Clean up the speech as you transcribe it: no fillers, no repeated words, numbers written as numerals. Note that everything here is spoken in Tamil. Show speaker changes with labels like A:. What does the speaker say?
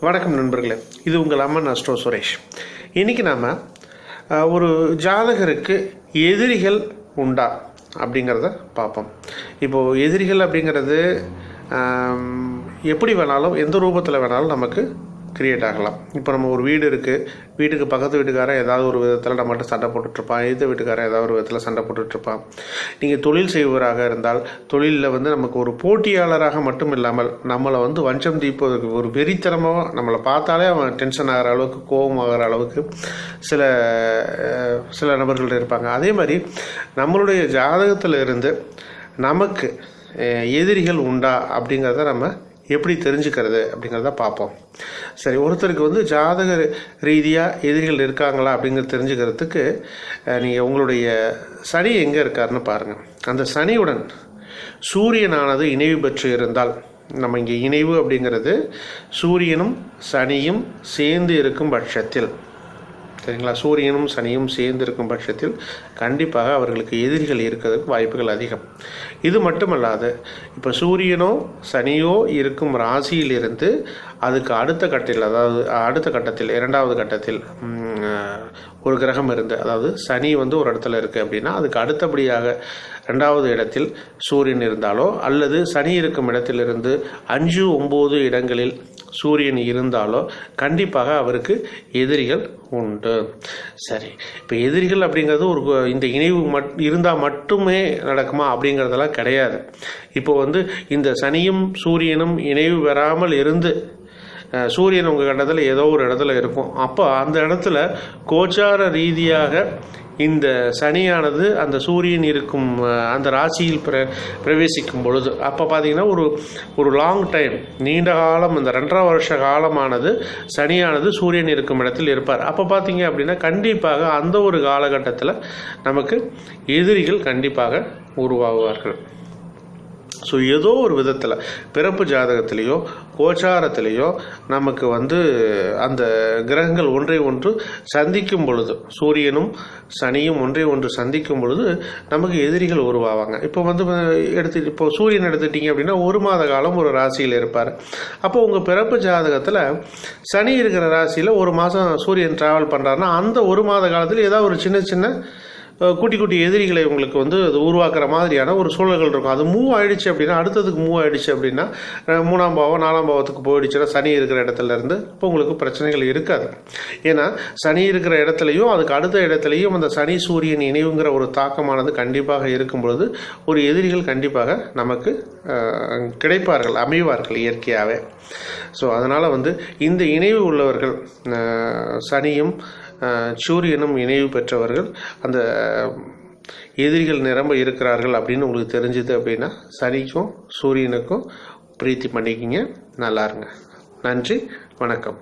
A: வணக்கம் நண்பர்களே, இது உங்கள் அம்மன் அஸ்ட்ரோ சுரேஷ். இன்றைக்கி நாம் ஒரு ஜாதகருக்கு எதிரிகள் உண்டா அப்படிங்கிறத பார்ப்போம். இப்போது எதிரிகள் அப்படிங்கிறது எப்படி வேணாலும் எந்த ரூபத்தில் வேணாலும் நமக்கு கிரியேட் ஆகலாம். இப்போ நம்ம ஒரு வீடு இருக்குது, வீட்டுக்கு பக்கத்து வீட்டுக்காரன் ஏதாவது ஒரு விதத்தில் நம்மகிட்ட சண்டை போட்டுட்ருப்பான், எதிர்த்த வீட்டுக்காரன் ஏதாவது ஒரு விதத்தில் சண்டை போட்டுட்ருப்பான். நீங்கள் தொழில் செய்வராக இருந்தால் தொழிலில் நமக்கு ஒரு போட்டியாளராக மட்டும் இல்லாமல் நம்மளை வஞ்சம் தீர்ப்பதற்கு ஒரு வெறித்தனமாக நம்மளை பார்த்தாலே அவன் டென்ஷன் ஆகிற அளவுக்கு, கோபம் ஆகிற அளவுக்கு சில நபர்கள் இருப்பாங்க. அதே மாதிரி நம்மளுடைய ஜாதகத்தில் இருந்து நமக்கு எதிரிகள் உண்டா அப்படிங்கிறத நம்ம எப்படி தெரிஞ்சுக்கிறது அப்படிங்கிறத பார்ப்போம். சரி, ஒருத்தருக்கு ஜாதக ரீதியாக எதிரிகள் இருக்காங்களா அப்படிங்கிறத தெரிஞ்சுக்கிறதுக்கு நீங்கள் உங்களுடைய சனி எங்கே இருக்காருன்னு பாருங்கள். அந்த சனியுடன் சூரியனானது இணைவு பெற்று இருந்தால், நம்ம இங்கே இணைவு அப்படிங்கிறது சூரியனும் சனியும் சேர்ந்து இருக்கும் பட்சத்தில், சரிங்களா, சூரியனும் சனியும் சேர்ந்து இருக்கும் பட்சத்தில் கண்டிப்பாக அவர்களுக்கு எதிரிகள் இருக்கிறதுக்கு வாய்ப்புகள் அதிகம். இது மட்டுமல்லாது, இப்போ சூரியனோ சனியோ இருக்கும் ராசியிலிருந்து அதுக்கு அடுத்த கட்டத்தில் இரண்டாவது கட்டத்தில் ஒரு கிரகம் இருந்து, அதாவது சனி ஒரு இடத்துல இருக்குது அப்படின்னா அதுக்கு அடுத்தபடியாக ரெண்டாவது இடத்தில் சூரியன் இருந்தாலோ, அல்லது சனி இருக்கும் இடத்திலிருந்து 5, 9 இடங்களில் சூரியன் இருந்தாலோ கண்டிப்பாக அவருக்கு எதிரிகள் உண்டு. சரி, இப்போ எதிரிகள் அப்படிங்கிறது இந்த இணைவு இருந்தால் மட்டுமே நடக்குமா அப்படிங்கிறதெல்லாம் கிடையாது. இப்போ இந்த சனியும் சூரியனும் இணைவு பெறாமல் இருந்து சூரியன் உங்கள் கண்டத்தில் ஏதோ ஒரு இடத்துல இருக்கும். அப்போ அந்த இடத்துல கோச்சார ரீதியாக இந்த சனியானது அந்த சூரியன் இருக்கும் அந்த ராசியில் பிரவேசிக்கும் பொழுது, அப்போ பார்த்தீங்கன்னா ஒரு லாங் டைம், நீண்ட காலம், இந்த 2.5 வருஷ காலமானது சனியானது சூரியன் இருக்கும் இடத்தில் இருப்பார். அப்போ பார்த்தீங்க அப்படின்னா கண்டிப்பாக அந்த ஒரு காலகட்டத்தில் நமக்கு எதிரிகள் கண்டிப்பாக உருவாகுவார்கள். ஸோ ஏதோ ஒரு விதத்தில் பிறப்பு ஜாதகத்திலேயோ கோச்சாரத்திலேயோ நமக்கு அந்த கிரகங்கள் ஒன்றை ஒன்று சந்திக்கும் பொழுது, சூரியனும் சனியும் ஒன்றை ஒன்று சந்திக்கும் பொழுது நமக்கு எதிரிகள் உருவாவாங்க. இப்போ சூரியன் எடுத்துட்டிங்க அப்படின்னா 1 மாத காலம் ஒரு ராசியில் இருப்பார். அப்போ உங்கள் பிறப்பு ஜாதகத்தில் சனி இருக்கிற ராசியில் 1 மாதம் சூரியன் ட்ராவல் பண்ணுறாருன்னா அந்த 1 மாத காலத்தில் ஏதாவது ஒரு சின்ன குட்டி குட்டி எதிரிகளை உங்களுக்கு அது உருவாக்குற மாதிரியான ஒரு சூழல்கள் இருக்கும். அது மூவ் ஆகிடுச்சு அப்படின்னா, அடுத்ததுக்கு மூவ் ஆகிடுச்சு அப்படின்னா 3ஆம் பாவம் 4ஆம் பாவத்துக்கு போயிடுச்சுன்னா சனி இருக்கிற இடத்துல இருந்து இப்போ உங்களுக்கு பிரச்சனைகள் இருக்காது. ஏன்னா சனி இருக்கிற இடத்துலையும் அதுக்கு அடுத்த இடத்துலையும் அந்த சனி சூரியன் இணைவுங்கிற ஒரு தாக்கமானது கண்டிப்பாக இருக்கும் பொழுது ஒரு எதிரிகள் கண்டிப்பாக நமக்கு கிடைப்பார்கள், அமைவார்கள் இயற்கையாகவே. ஸோ அதனால் இந்த இணைவு உள்ளவர்கள், சனியும் சூரியனும் இணைவு பெற்றவர்கள் அந்த எதிரிகள் நிரம்ப இருக்கிறார்கள் அப்படின்னு உங்களுக்கு தெரிஞ்சுது அப்படின்னா சனிக்கும் சூரியனுக்கும் பிரீத்தி பண்ணிக்கிங்க. நல்லா இருங்க. நன்றி, வணக்கம்.